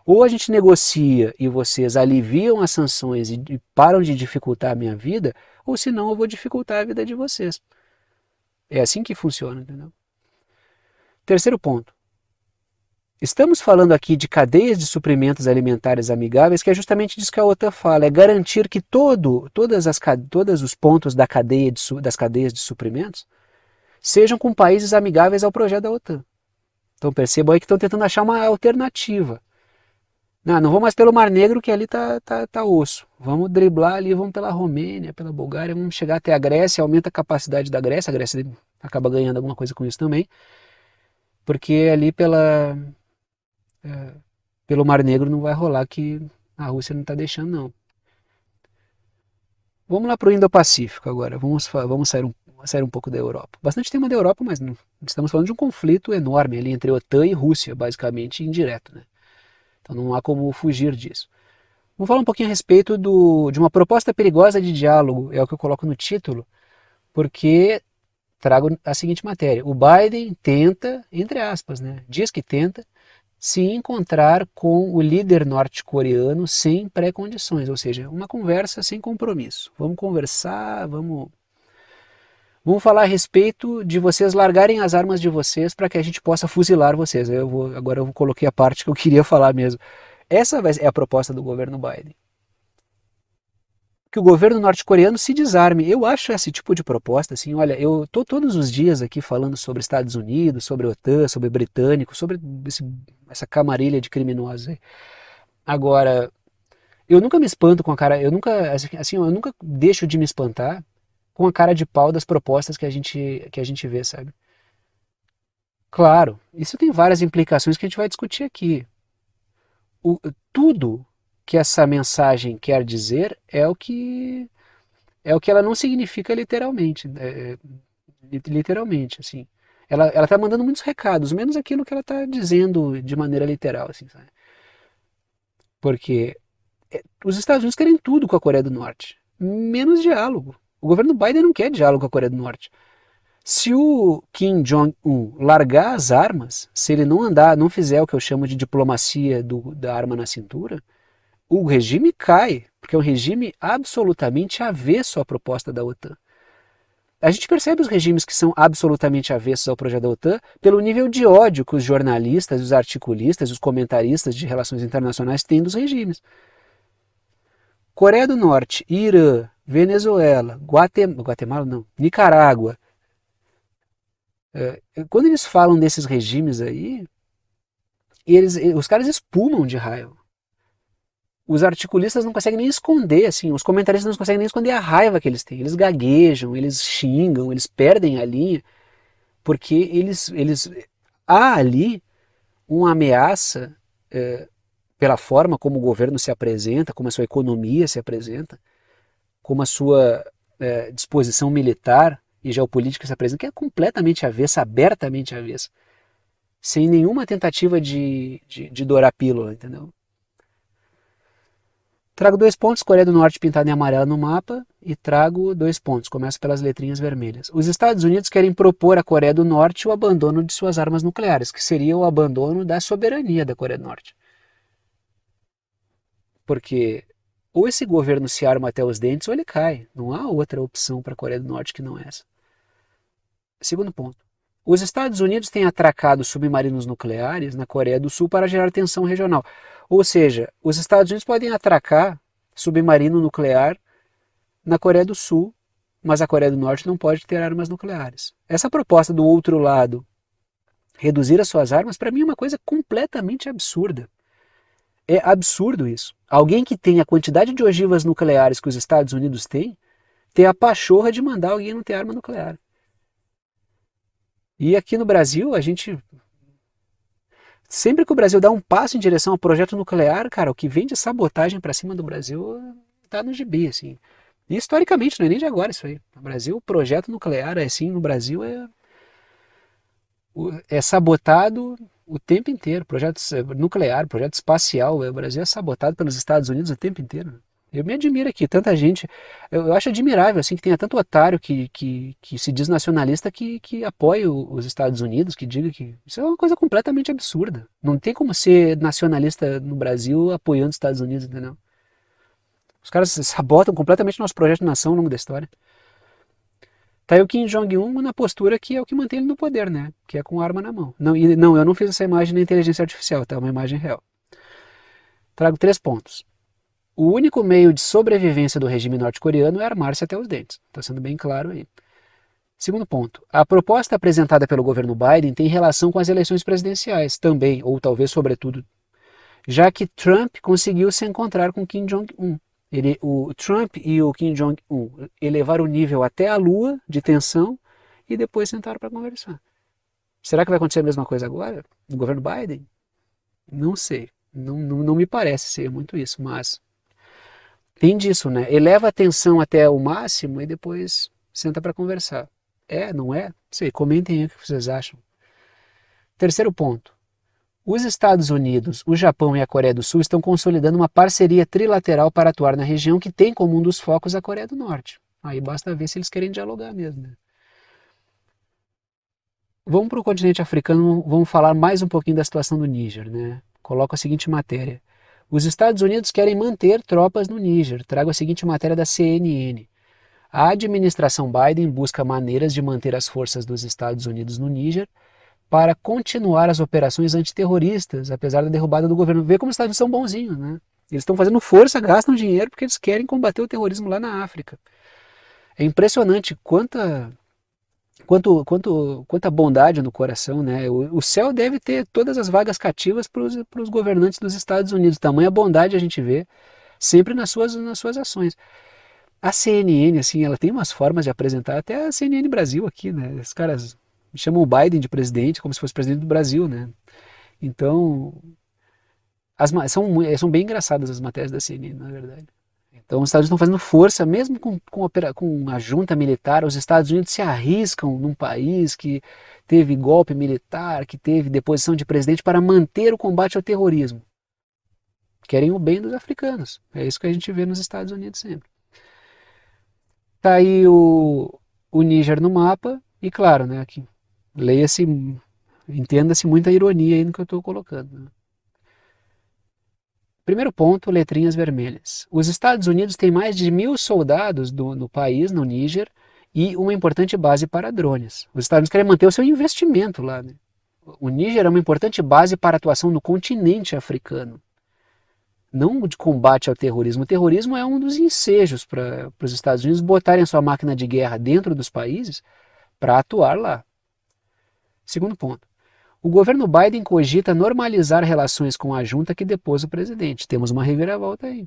Ou a gente negocia e vocês aliviam as sanções e param de dificultar a minha vida, ou senão eu vou dificultar a vida de vocês. É assim que funciona, entendeu? Terceiro ponto. Estamos falando aqui de cadeias de suprimentos alimentares amigáveis, que é justamente disso que a OTAN fala, é garantir que todos os pontos das cadeias de suprimentos sejam com países amigáveis ao projeto da OTAN. Então percebam aí que estão tentando achar uma alternativa. Não vou mais pelo Mar Negro, que ali tá osso. Vamos driblar ali, vamos pela Romênia, pela Bulgária, vamos chegar até a Grécia, aumenta a capacidade da Grécia, a Grécia acaba ganhando alguma coisa com isso também, porque ali pelo Mar Negro não vai rolar, que a Rússia não está deixando não. Vamos lá para o Indo-Pacífico agora, vamos sair um pouco da Europa. Bastante tema da Europa, mas não estamos falando de um conflito enorme ali entre OTAN e Rússia, basicamente indireto, né? Então não há como fugir disso. Vamos falar um pouquinho a respeito de uma proposta perigosa de diálogo, é o que eu coloco no título, porque trago a seguinte matéria. O Biden tenta, entre aspas, né, diz que tenta, se encontrar com o líder norte-coreano sem pré-condições, ou seja, uma conversa sem compromisso. Vamos conversar, vamos falar a respeito de vocês largarem as armas de vocês para que a gente possa fuzilar vocês. Agora eu coloquei a parte que eu queria falar mesmo. Essa é a proposta do governo Biden. Que o governo norte-coreano se desarme. Eu acho esse tipo de proposta, assim, olha, eu estou todos os dias aqui falando sobre Estados Unidos, sobre a OTAN, sobre britânico, sobre essa camarilha de criminosos aí. Agora, eu nunca me espanto com a cara, eu nunca deixo de me espantar com a cara de pau das propostas que a gente vê, sabe? Claro, isso tem várias implicações que a gente vai discutir aqui. O, tudo que essa mensagem quer dizer é o que ela não significa literalmente, literalmente, assim. Ela tá mandando muitos recados, menos aquilo que ela está dizendo de maneira literal, assim, sabe? Porque os Estados Unidos querem tudo com a Coreia do Norte, menos diálogo. O governo Biden não quer diálogo com a Coreia do Norte. Se o Kim Jong-un largar as armas, se ele não andar, não fizer o que eu chamo de diplomacia da arma na cintura, o regime cai, porque é um regime absolutamente avesso à proposta da OTAN. A gente percebe os regimes que são absolutamente avessos ao projeto da OTAN pelo nível de ódio que os jornalistas, os articulistas, os comentaristas de relações internacionais têm dos regimes. Coreia do Norte, Irã, Venezuela, Guatemala não, Nicarágua. Quando eles falam desses regimes aí, os caras espumam de raiva. Os articulistas não conseguem nem esconder, assim, os comentaristas não conseguem nem esconder a raiva que eles têm. Eles gaguejam, eles xingam, eles perdem a linha, porque há ali uma ameaça pela forma como o governo se apresenta, como a sua economia se apresenta, como a sua disposição militar e geopolítica se apresenta, que é completamente avessa, abertamente avessa, sem nenhuma tentativa de dourar a pílula, entendeu? Trago 2 pontos, Coreia do Norte pintada em amarelo no mapa, e trago 2 pontos, começo pelas letrinhas vermelhas. Os Estados Unidos querem propor à Coreia do Norte o abandono de suas armas nucleares, que seria o abandono da soberania da Coreia do Norte. Porque ou esse governo se arma até os dentes ou ele cai. Não há outra opção para a Coreia do Norte que não essa. Segundo ponto. Os Estados Unidos têm atracado submarinos nucleares na Coreia do Sul para gerar tensão regional. Ou seja, os Estados Unidos podem atracar submarino nuclear na Coreia do Sul, mas a Coreia do Norte não pode ter armas nucleares. Essa proposta do outro lado, reduzir as suas armas, para mim é uma coisa completamente absurda. É absurdo isso. Alguém que tem a quantidade de ogivas nucleares que os Estados Unidos têm, ter a pachorra de mandar alguém não ter arma nuclear. E aqui no Brasil, a gente. Sempre que o Brasil dá um passo em direção ao projeto nuclear, cara, o que vem de sabotagem para cima do Brasil tá no gibi, assim. E historicamente, não é nem de agora isso aí. No Brasil, o projeto nuclear, assim, no Brasil é sabotado o tempo inteiro. Projeto nuclear, projeto espacial, o Brasil é sabotado pelos Estados Unidos o tempo inteiro. Eu me admiro aqui, tanta gente, eu acho admirável assim que tenha tanto otário que se diz nacionalista que apoia os Estados Unidos, que diga que isso é uma coisa completamente absurda. Não tem como ser nacionalista no Brasil apoiando os Estados Unidos, entendeu? Os caras sabotam completamente nosso projeto de nação ao longo da história. Tá aí o Kim Jong-un na postura que é o que mantém ele no poder, né? Que é com arma na mão. Não, eu não fiz essa imagem na inteligência artificial, tá? É uma imagem real. Trago 3 pontos. O único meio de sobrevivência do regime norte-coreano é armar-se até os dentes. Está sendo bem claro aí. Segundo ponto. A proposta apresentada pelo governo Biden tem relação com as eleições presidenciais, também, ou talvez sobretudo, já que Trump conseguiu se encontrar com Kim Jong-un. O Trump e o Kim Jong-un elevaram o nível até a lua de tensão e depois sentaram para conversar. Será que vai acontecer a mesma coisa agora no governo Biden? Não sei. Não me parece ser muito isso, mas tem disso, né? Eleva a tensão até o máximo e depois senta para conversar. É, não é? Sei, comentem aí o que vocês acham. Terceiro ponto. Os Estados Unidos, o Japão e a Coreia do Sul estão consolidando uma parceria trilateral para atuar na região que tem como um dos focos a Coreia do Norte. Aí basta ver se eles querem dialogar mesmo, né? Vamos para o continente africano, vamos falar mais um pouquinho da situação do Níger, né? Coloco a seguinte matéria. Os Estados Unidos querem manter tropas no Níger. Trago a seguinte matéria da CNN. A administração Biden busca maneiras de manter as forças dos Estados Unidos no Níger para continuar as operações antiterroristas, apesar da derrubada do governo. Vê como os Estados Unidos são bonzinhos, né? Eles estão fazendo força, gastam dinheiro porque eles querem combater o terrorismo lá na África. É impressionante quanta bondade no coração, né? O céu deve ter todas as vagas cativas para os governantes dos Estados Unidos. Tamanha bondade a gente vê sempre nas suas ações. A CNN, assim, ela tem umas formas de apresentar, até a CNN Brasil aqui, né? Os caras chamam o Biden de presidente, como se fosse presidente do Brasil, né? Então, são bem engraçadas as matérias da CNN, na verdade. Então, os Estados Unidos estão fazendo força, mesmo com a junta militar, os Estados Unidos se arriscam num país que teve golpe militar, que teve deposição de presidente para manter o combate ao terrorismo. Querem o bem dos africanos. É isso que a gente vê nos Estados Unidos sempre. Tá aí o Níger no mapa, e claro, né, aqui, leia-se, entenda-se muita ironia aí no que eu estou colocando. Né? Primeiro ponto, letrinhas vermelhas. Os Estados Unidos têm mais de 1.000 soldados no país, no Níger, e uma importante base para drones. Os Estados Unidos querem manter o seu investimento lá. Né? O Níger é uma importante base para atuação no continente africano. Não de combate ao terrorismo. O terrorismo é um dos ensejos para os Estados Unidos botarem a sua máquina de guerra dentro dos países para atuar lá. Segundo ponto. O governo Biden cogita normalizar relações com a junta que depôs o presidente. Temos uma reviravolta aí.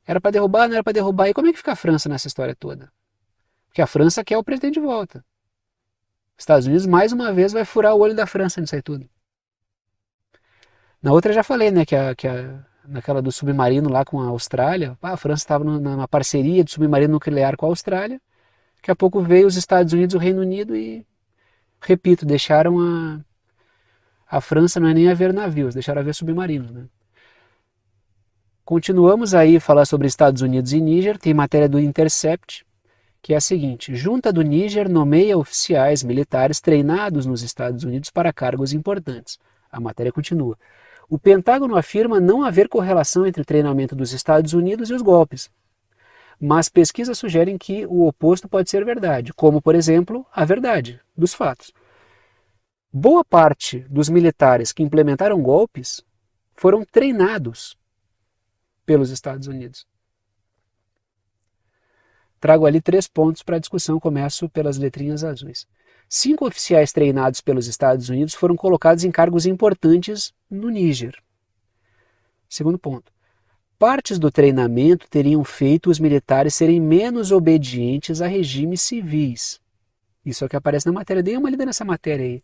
Era para derrubar, não era para derrubar. E como é que fica a França nessa história toda? Porque a França quer o presidente de volta. Os Estados Unidos, mais uma vez, vai furar o olho da França nisso aí tudo. Na outra eu já falei, né, naquela do submarino lá com a Austrália, a França estava numa parceria de submarino nuclear com a Austrália. Daqui a pouco veio os Estados Unidos e o Reino Unido e, repito, deixaram a França não é nem haver navios, deixaram haver submarinos. Né? Continuamos aí a falar sobre Estados Unidos e Níger, tem matéria do Intercept, que é a seguinte: Junta do Níger nomeia oficiais militares treinados nos Estados Unidos para cargos importantes. A matéria continua. O Pentágono afirma não haver correlação entre o treinamento dos Estados Unidos e os golpes, mas pesquisas sugerem que o oposto pode ser verdade, como, por exemplo, a verdade dos fatos. Boa parte dos militares que implementaram golpes foram treinados pelos Estados Unidos. Trago ali 3 pontos para a discussão, começo pelas letrinhas azuis. 5 oficiais treinados pelos Estados Unidos foram colocados em cargos importantes no Níger. Segundo ponto. Partes do treinamento teriam feito os militares serem menos obedientes a regimes civis. Isso é o que aparece na matéria. Dê uma lida nessa matéria aí.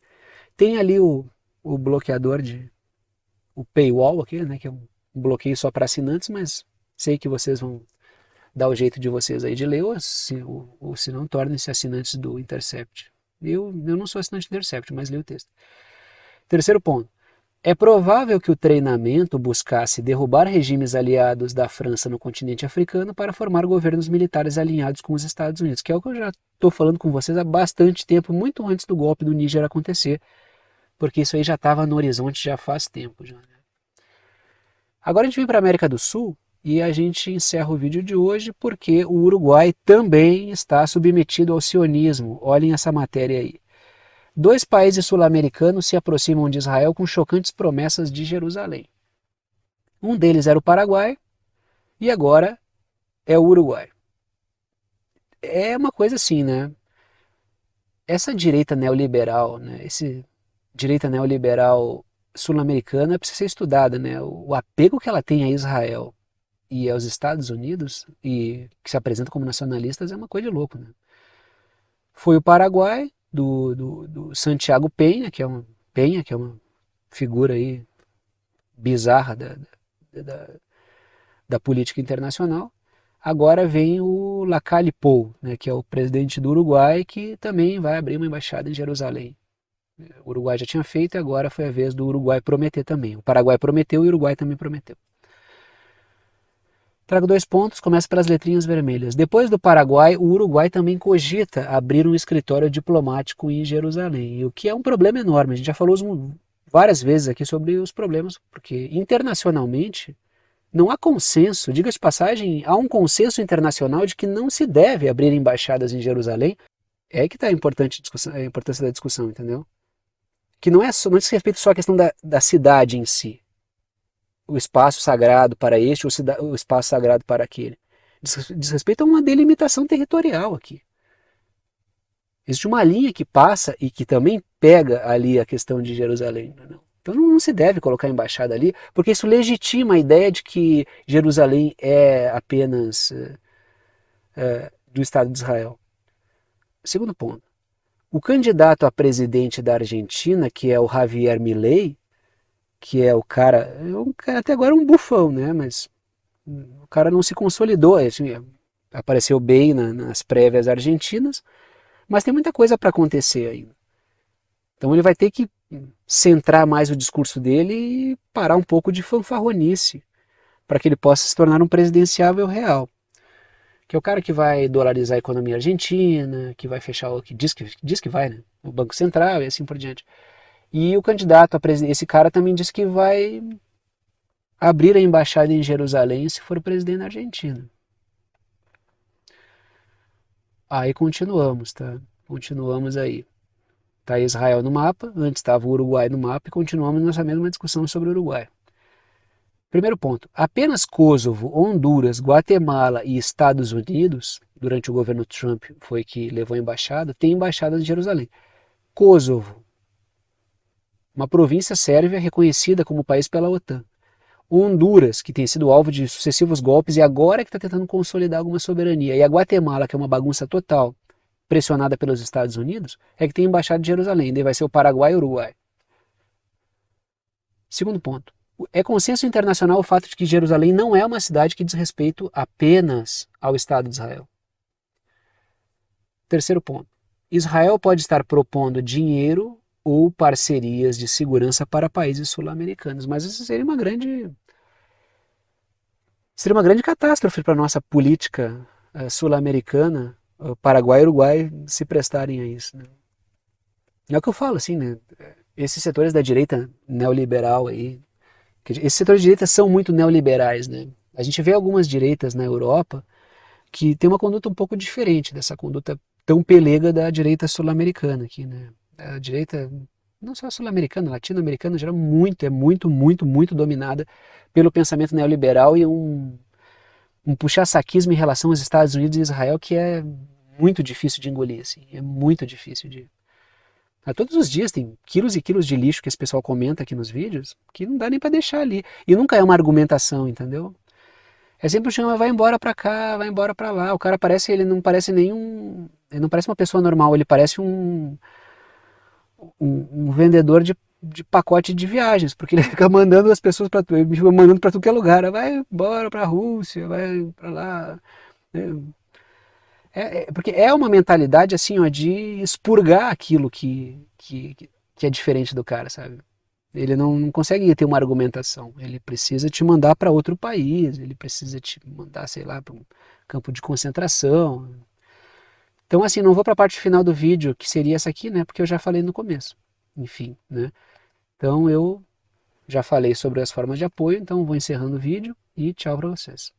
Tem ali o bloqueador o paywall aqui, né, que é um bloqueio só para assinantes, mas sei que vocês vão dar o jeito de vocês aí de ler, ou se não, tornem-se assinantes do Intercept. Eu não sou assinante do Intercept, mas leio o texto. Terceiro ponto. É provável que o treinamento buscasse derrubar regimes aliados da França no continente africano para formar governos militares alinhados com os Estados Unidos, que é o que eu já estou falando com vocês há bastante tempo, muito antes do golpe do Níger acontecer, porque isso aí já estava no horizonte já faz tempo. Já, né? Agora a gente vem para a América do Sul e a gente encerra o vídeo de hoje porque o Uruguai também está submetido ao sionismo. Olhem essa matéria aí. 2 países sul-americanos se aproximam de Israel com chocantes promessas de Jerusalém. Um deles era o Paraguai e agora é o Uruguai. É uma coisa assim, né? Essa direita neoliberal, né? Direita neoliberal sul-americana precisa ser estudada, né? O apego que ela tem a Israel e aos Estados Unidos, e que se apresentam como nacionalistas, é uma coisa de louco, né? Foi o Paraguai, do Santiago Penha, que é uma figura aí bizarra da política internacional. Agora vem o Lacalle Pou, né, que é o presidente do Uruguai, que também vai abrir uma embaixada em Jerusalém. O Uruguai já tinha feito e agora foi a vez do Uruguai prometer também. O Paraguai prometeu e o Uruguai também prometeu. Trago 2 pontos, começa pelas letrinhas vermelhas. Depois do Paraguai, o Uruguai também cogita abrir um escritório diplomático em Jerusalém, o que é um problema enorme. A gente já falou várias vezes aqui sobre os problemas, porque internacionalmente não há consenso, diga-se de passagem, há um consenso internacional de que não se deve abrir embaixadas em Jerusalém. É aí que está a importância da discussão, entendeu? Que não diz respeito só à questão da cidade em si, o espaço sagrado para este ou o espaço sagrado para aquele. Diz respeito a uma delimitação territorial aqui. Existe uma linha que passa e que também pega ali a questão de Jerusalém. Não. Então não se deve colocar embaixada ali, porque isso legitima a ideia de que Jerusalém é apenas do Estado de Israel. Segundo ponto. O candidato a presidente da Argentina, que é o Javier Milei, que é um cara até agora um bufão, né? Mas o cara não se consolidou, assim, apareceu bem nas prévias argentinas, mas tem muita coisa para acontecer ainda. Então ele vai ter que centrar mais o discurso dele e parar um pouco de fanfarronice para que ele possa se tornar um presidenciável real. Que é o cara que vai dolarizar a economia argentina, que vai fechar o que diz que vai, né? O Banco Central e assim por diante. E o candidato a presidente, esse cara também disse que vai abrir a embaixada em Jerusalém se for presidente da Argentina. Aí continuamos, tá? Continuamos aí. Está Israel no mapa, antes estava o Uruguai no mapa e continuamos nessa mesma discussão sobre o Uruguai. Primeiro ponto, apenas Kosovo, Honduras, Guatemala e Estados Unidos, durante o governo Trump foi que levou a embaixada, tem embaixada em Jerusalém. Kosovo, uma província sérvia reconhecida como país pela OTAN. Honduras, que tem sido alvo de sucessivos golpes e agora que está tentando consolidar alguma soberania. E a Guatemala, que é uma bagunça total, pressionada pelos Estados Unidos, é que tem embaixada de Jerusalém. Daí vai ser o Paraguai e o Uruguai. Segundo ponto. É consenso internacional o fato de que Jerusalém não é uma cidade que diz respeito apenas ao Estado de Israel. Terceiro ponto. Israel pode estar propondo dinheiro ou parcerias de segurança para países sul-americanos, mas isso seria uma grande catástrofe para a nossa política sul-americana, Paraguai e Uruguai se prestarem a isso. Né? É o que eu falo, assim, né? Esses setores da direita neoliberal aí, esses setores de direita são muito neoliberais, né? A gente vê algumas direitas na Europa que tem uma conduta um pouco diferente dessa conduta tão pelega da direita sul-americana aqui, né? A direita, não só sul-americana, latino-americana, geral, muito dominada pelo pensamento neoliberal e um puxa-saquismo em relação aos Estados Unidos e Israel que é muito difícil de engolir, assim, é muito difícil de... Todos os dias tem quilos e quilos de lixo que esse pessoal comenta aqui nos vídeos que não dá nem para deixar ali. E nunca é uma argumentação, entendeu? É sempre o chama, vai embora pra cá, vai embora pra lá. O cara parece, ele não parece nenhum... Ele não parece uma pessoa normal, ele parece um vendedor de pacote de viagens, porque ele fica mandando as pessoas para tudo, ele fica mandando para tudo que é lugar, vai embora para a Rússia, vai para lá. Porque é uma mentalidade assim, ó, de expurgar aquilo que é diferente do cara, sabe? Ele não consegue ter uma argumentação, ele precisa te mandar para outro país, ele precisa te mandar, sei lá, para um campo de concentração. Então, assim, não vou para a parte final do vídeo, que seria essa aqui, né? Porque eu já falei no começo. Enfim, né? Então, eu já falei sobre as formas de apoio, então vou encerrando o vídeo e tchau para vocês.